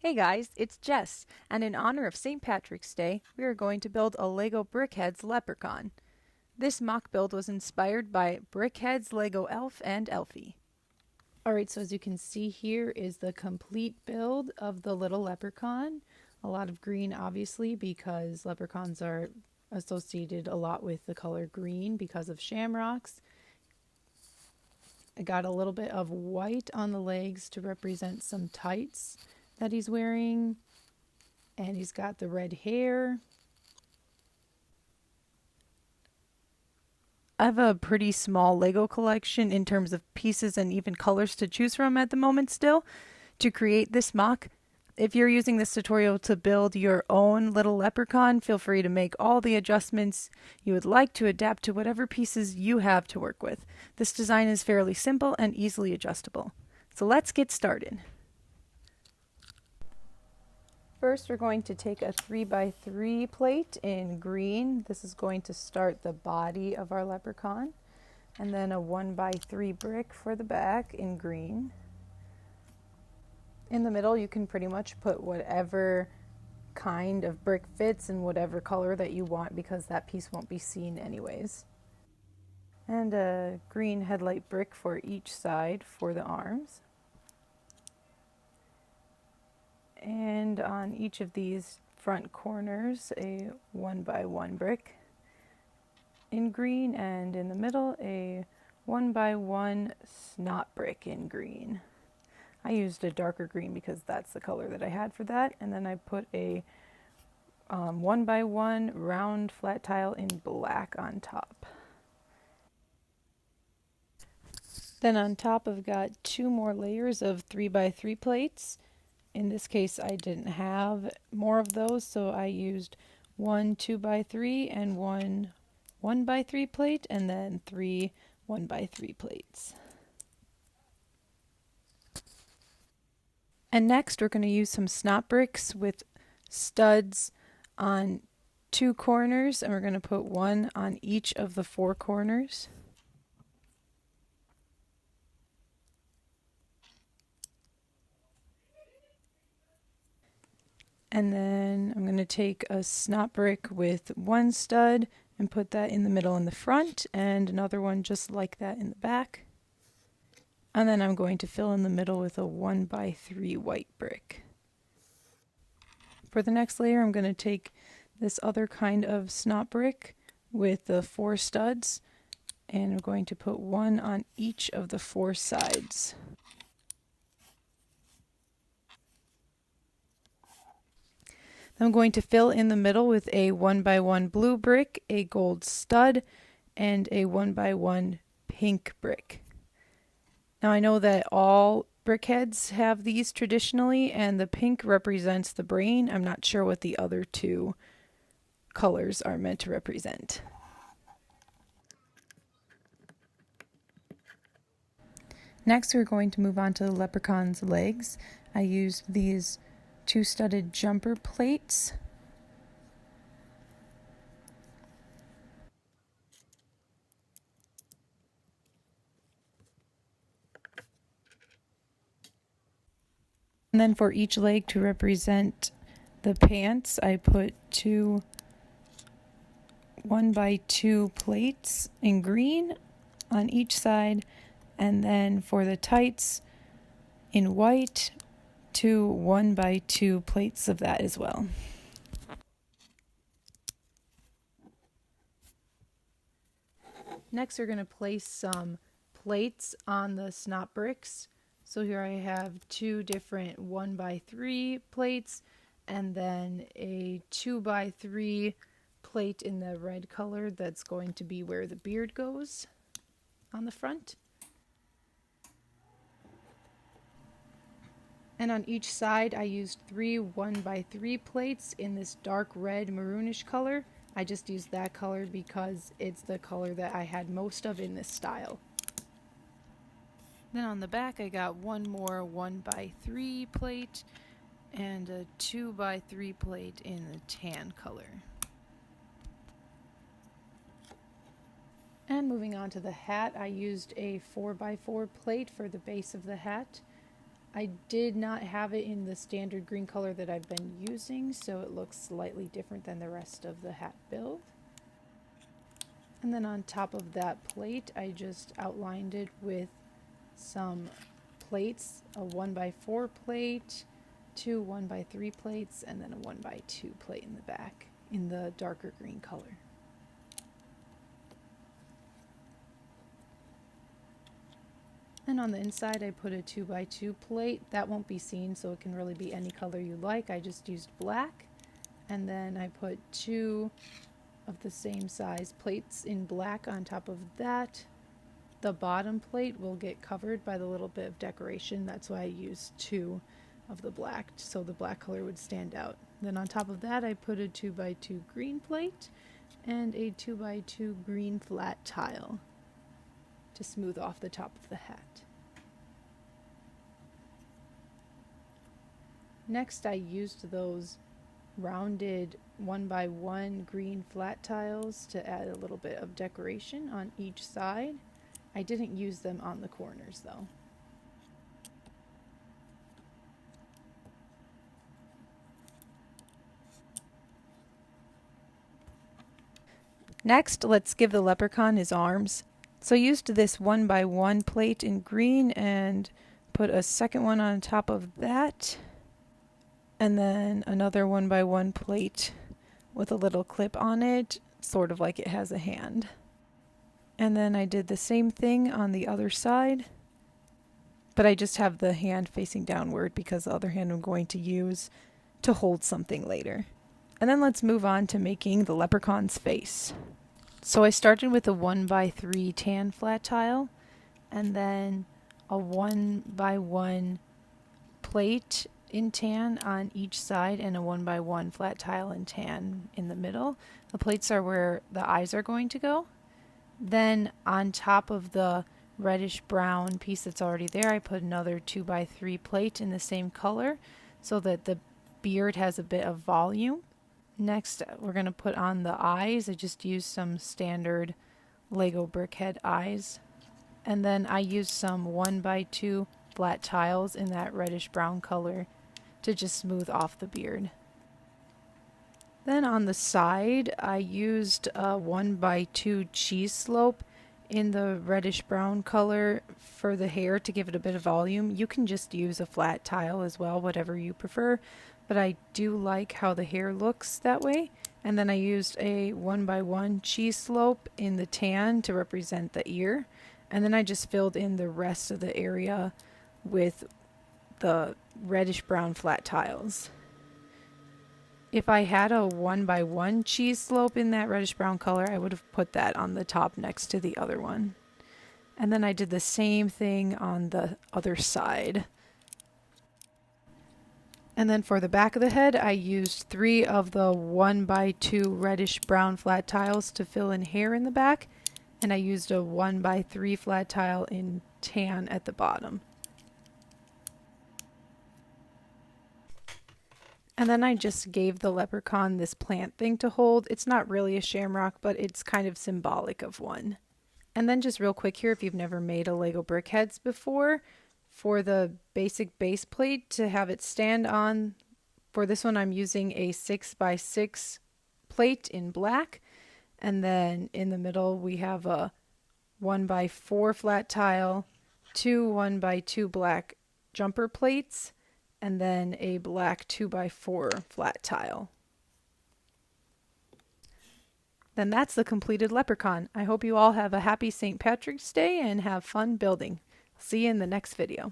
Hey guys, it's Jess, and in honor of St. Patrick's Day, we are going to build a LEGO Brickheadz Leprechaun. This mock build was inspired by Brickheadz Lego Elf and Elfie. Alright, so as you can see here is the complete build of the little leprechaun. A lot of green obviously because leprechauns are associated a lot with the color green because of shamrocks. I got a little bit of white on the legs to represent some tights that he's wearing, and he's got the red hair. I have a pretty small Lego collection in terms of pieces and even colors to choose from at the moment still to create this mock. If you're using this tutorial to build your own little leprechaun, feel free to make all the adjustments you would like to adapt to whatever pieces you have to work with. This design is fairly simple and easily adjustable. So let's get started. First, we're going to take a 3x3 plate in green. This is going to start the body of our leprechaun. And then a 1x3 brick for the back in green. In the middle, you can pretty much put whatever kind of brick fits in whatever color that you want because that piece won't be seen anyways. And a green headlight brick for each side for the arms. And on each of these front corners, a 1x1 brick in green, and in the middle, a 1x1 snot brick in green. I used a darker green because that's the color that I had for that, and then I put a 1x1 round flat tile in black on top. Then on top, I've got two more layers of 3x3 plates. In this case, I didn't have more of those, so I used one 2x3 and one 1x3 plate, and then three 1x3 plates. And next, we're going to use some snot bricks with studs on two corners, and we're going to put one on each of the four corners. And then I'm going to take a snot brick with one stud and put that in the middle in the front, and another one just like that in the back. And then I'm going to fill in the middle with a 1x3 white brick. For the next layer, I'm going to take this other kind of snot brick with the four studs, and I'm going to put one on each of the four sides. I'm going to fill in the middle with a 1x1 blue brick, a gold stud, and a 1x1 pink brick. Now I know that all brickheads have these traditionally, and the pink represents the brain. I'm not sure what the other two colors are meant to represent. Next, we're going to move on to the leprechaun's legs. I used these two studded jumper plates. And then for each leg to represent the pants, I put two 1x2 plates in green on each side, and then for the tights in white, two 1x2 plates of that as well. Next, we're going to place some plates on the snot bricks. So here I have two different 1x3 plates, and then a 2x3 plate in the red color that's going to be where the beard goes on the front. And on each side, I used three 1x3 plates in this dark red maroonish color. I just used that color because it's the color that I had most of in this style. Then on the back, I got one more 1x3 plate and a 2x3 plate in the tan color. And moving on to the hat, I used a 4x4 plate for the base of the hat. I did not have it in the standard green color that I've been using, so it looks slightly different than the rest of the hat build. And then on top of that plate, I just outlined it with some plates, a 1x4 plate, two 1x3 plates, and then a 1x2 plate in the back in the darker green color. And on the inside I put a 2x2 plate. That won't be seen, so it can really be any color you like. I just used black. And then I put two of the same size plates in black on top of that. The bottom plate will get covered by the little bit of decoration. That's why I used two of the black, so the black color would stand out. Then on top of that I put a 2x2 green plate and a 2x2 green flat tile to smooth off the top of the hat. Next I used those rounded 1x1 green flat tiles to add a little bit of decoration on each side. I didn't use them on the corners though. Next, let's give the leprechaun his arms. So I used this 1x1 plate in green and put a second one on top of that. And then another 1x1 plate with a little clip on it, sort of like it has a hand. And then I did the same thing on the other side, but I just have the hand facing downward because the other hand I'm going to use to hold something later. And then let's move on to making the leprechaun's face. So I started with a 1x3 tan flat tile and then a 1x1 plate in tan on each side and a 1x1 flat tile in tan in the middle. The plates are where the eyes are going to go. Then on top of the reddish brown piece that's already there, I put another 2x3 plate in the same color so that the beard has a bit of volume. Next, we're going to put on the eyes. I just used some standard LEGO Brickhead eyes. And then I used some 1x2 flat tiles in that reddish brown color to just smooth off the beard. Then on the side, I used a 1x2 cheese slope in the reddish brown color for the hair to give it a bit of volume. You can just use a flat tile as well, whatever you prefer, but I do like how the hair looks that way. And then I used a 1x1 cheese slope in the tan to represent the ear. And then I just filled in the rest of the area with the reddish brown flat tiles. If I had a 1x1 cheese slope in that reddish brown color, I would have put that on the top next to the other one. And then I did the same thing on the other side. And then for the back of the head, I used 3 of the 1x2 reddish brown flat tiles to fill in hair in the back. And I used a 1x3 flat tile in tan at the bottom. And then I just gave the leprechaun this plant thing to hold. It's not really a shamrock, but it's kind of symbolic of one. And then just real quick here, if you've never made a LEGO Brickheadz before, for the basic base plate to have it stand on, for this one I'm using a 6x6 plate in black. And then in the middle we have a 1x4 flat tile, 2 1x2 black jumper plates, and then a black 2x4 flat tile. Then that's the completed leprechaun. I hope you all have a happy St. Patrick's Day and have fun building. See you in the next video.